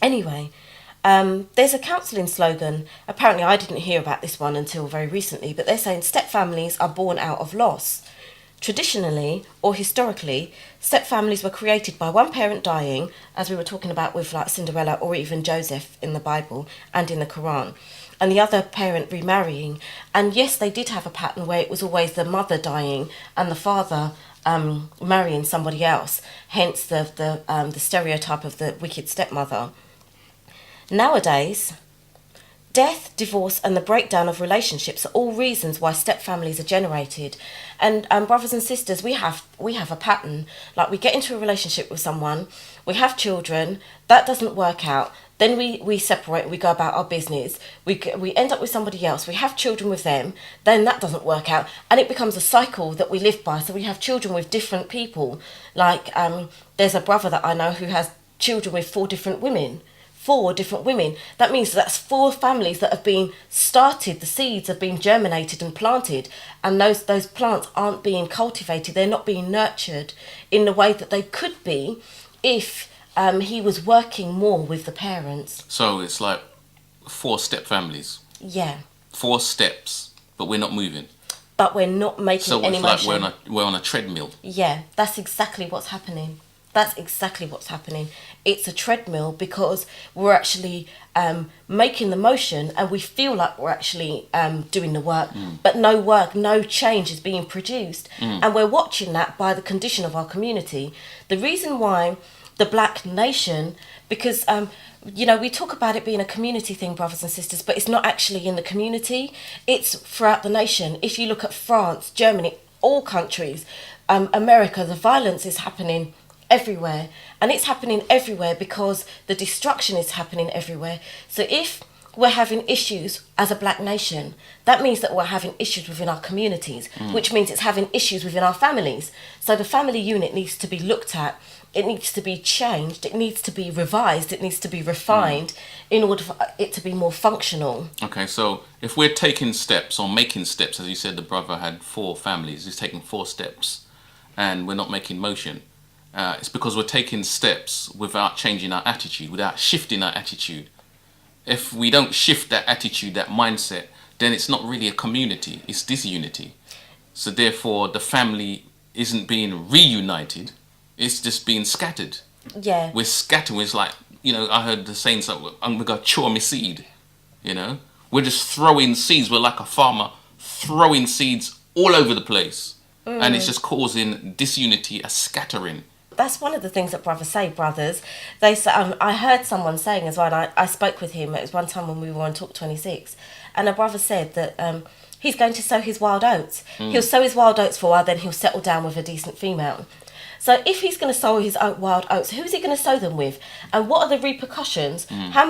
Anyway, there's a counselling slogan. Apparently, I didn't hear about this one until very recently, but they're saying step families are born out of loss. Traditionally or historically, step families were created by one parent dying, as we were talking about with like Cinderella or even Joseph in the Bible and in the Quran, and the other parent remarrying. And yes, they did have a pattern where it was always the mother dying and the father marrying somebody else, hence the stereotype of the wicked stepmother. Nowadays, death, divorce and the breakdown of relationships are all reasons why step families are generated. And brothers and sisters, we have a pattern. Like, we get into a relationship with someone, we have children, that doesn't work out, then we separate, we go about our business, we end up with somebody else, we have children with them, then that doesn't work out, and it becomes a cycle that we live by. So we have children with different people. Like, there's a brother that I know who has children with 4 different women. 4 different women. That means that's 4 families that have been started, the seeds have been germinated and planted, and those plants aren't being cultivated, they're not being nurtured in the way that they could be if he was working more with the parents. So it's like 4 step families. Yeah. 4 steps, but we're not moving. But we're not making any motion. So it's like we're on a treadmill. Yeah, that's exactly what's happening. That's exactly what's happening. It's a treadmill because we're actually making the motion and we feel like we're actually doing the work, but no work, no change is being produced. And we're watching that by the condition of our community. The reason why the black nation, because, we talk about it being a community thing, brothers and sisters, but it's not actually in the community. It's throughout the nation. If you look at France, Germany, all countries, America, the violence is happening everywhere, and it's happening everywhere because the destruction is happening everywhere. So if we're having issues as a black nation, that means that we're having issues within our communities, which means it's having issues within our families. So the family unit needs to be looked at, it needs to be changed, it needs to be revised, it needs to be refined in order for it to be more functional. Okay, so if we're taking steps or making steps, as you said, the brother had 4 families, he's taking 4 steps and we're not making motion. It's because we're taking steps without changing our attitude, without shifting our attitude. If we don't shift that attitude, that mindset, then it's not really a community, it's disunity. So therefore, the family isn't being reunited, it's just being scattered. Yeah. We're scattering, it's like, I heard the saying, so I'm going to chew my seed, We're just throwing seeds, we're like a farmer throwing seeds all over the place. And it's just causing disunity, a scattering. That's one of the things that brothers. They say, I heard someone saying as well, and I spoke with him, it was one time when we were on Talk 26, and a brother said that he's going to sow his wild oats. He'll sow his wild oats for a while, then he'll settle down with a decent female. So if he's going to sow his wild oats, who's he going to sow them with? And what are the repercussions? How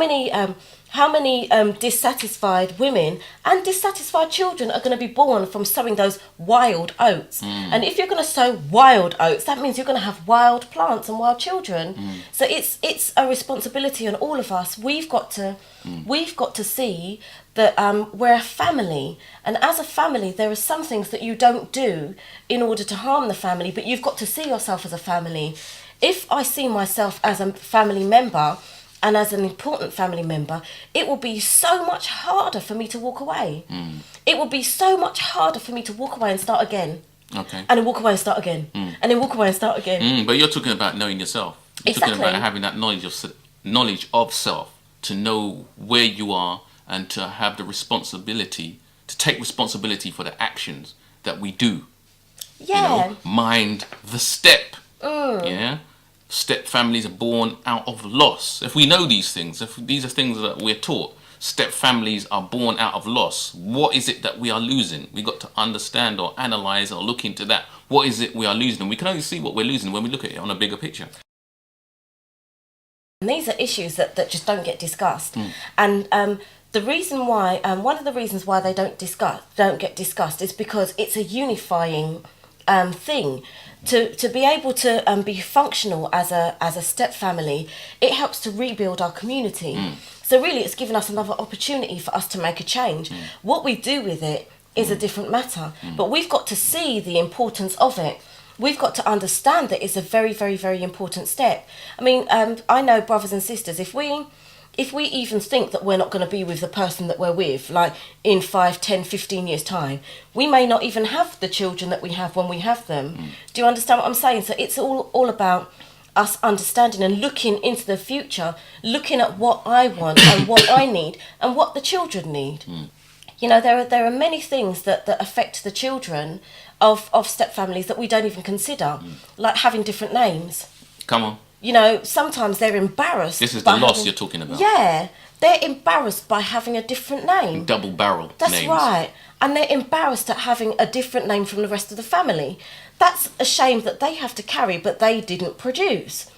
many dissatisfied women and dissatisfied children are going to be born from sowing those wild oats? And if you're going to sow wild oats, that means you're going to have wild plants and wild children. So it's a responsibility on all of us. We've got to see that we're a family, and as a family there are some things that you don't do in order to harm the family, but you've got to see yourself as a family. If I see myself as a family member and as an important family member, it will be so much harder for me to walk away. It will be so much harder for me to walk away and start again. Okay. And then walk away and start again. And then walk away and start again. But you're talking about knowing yourself. You're talking about having that knowledge of self, to know where you are and to have the responsibility, to take responsibility for the actions that we do. Yeah. Mind the step. Yeah. Step families are born out of loss. If we know these things, if these are things that we're taught, step families are born out of loss. What is it that we are losing? We got to understand or analyze or look into that. What is it we are losing? And we can only see what we're losing when we look at it on a bigger picture. And these are issues that just don't get discussed. And the reason why, one of the reasons why they don't get discussed is because it's a unifying thing. To be able to be functional as a step family, it helps to rebuild our community. So really, it's given us another opportunity for us to make a change. What we do with it is a different matter, but we've got to see the importance of it. we've got to understand that it's a very, very, very important step. I mean, I know brothers and sisters, if we even think that we're not going to be with the person that we're with, like in 5, 10, 15 years' time, we may not even have the children that we have when we have them. Do you understand what I'm saying? So it's all about us understanding and looking into the future, looking at what I want and what I need and what the children need. You know, there are many things that affect the children of step families that we don't even consider, like having different names. Come on. You know, sometimes they're embarrassed. This is the loss you're talking about. Yeah, they're embarrassed by having a different name. Double barrel That's names. right. And they're embarrassed at having a different name from the rest of the family. That's a shame that they have to carry, but they didn't produce.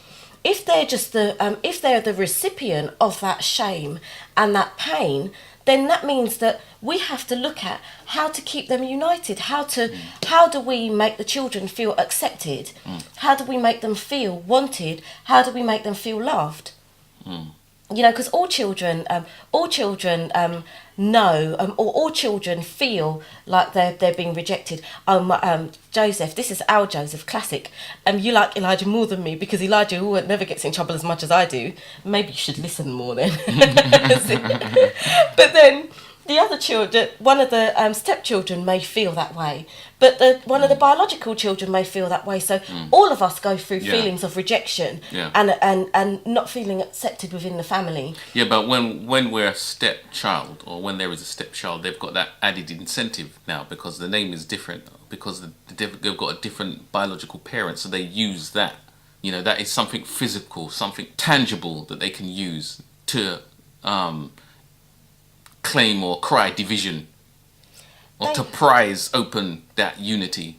If they're just if they're the recipient of that shame and that pain, then that means that we have to look at how to keep them united. How do we make the children feel accepted? How do we make them feel wanted? How do we make them feel loved? You know, because all children know, or all children feel like they're being rejected. Joseph, this is our Joseph, classic. You like Elijah more than me because Elijah never gets in trouble as much as I do. Maybe you should listen more then. But then the other children, one of the stepchildren may feel that way, but one of the biological children may feel that way. So all of us go through feelings of rejection and not feeling accepted within the family. Yeah, but when we're a stepchild, or when there is a stepchild, they've got that added incentive now because the name is different, because they've got a different biological parent, so they use that. You know, that is something physical, something tangible that they can use to claim or cry division, or to prize open that unity.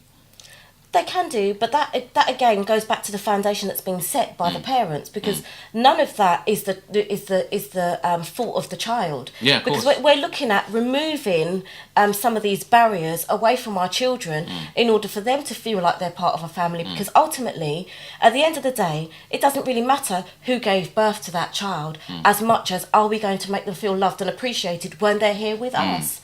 They can do, but that again goes back to the foundation that's been set by the parents, because none of that is the fault of the child. Yeah, of because course. we're looking at removing some of these barriers away from our children in order for them to feel like they're part of a family. Because ultimately, at the end of the day, it doesn't really matter who gave birth to that child, as much as are we going to make them feel loved and appreciated when they're here with us.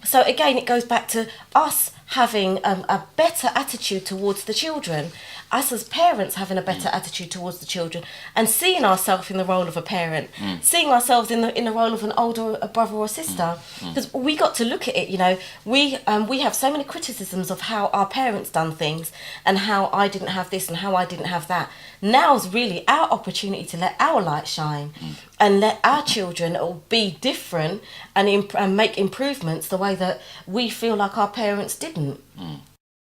So again, it goes back to us having a better attitude towards the children, us as parents having a better attitude towards the children, and seeing ourselves in the role of a parent, seeing ourselves in the role of an older brother or sister, because we got to look at it. You know, we have so many criticisms of how our parents done things and how I didn't have this and how I didn't have that. Now's really our opportunity to let our light shine and let our children all be different and make improvements the way that we feel like our parents didn't.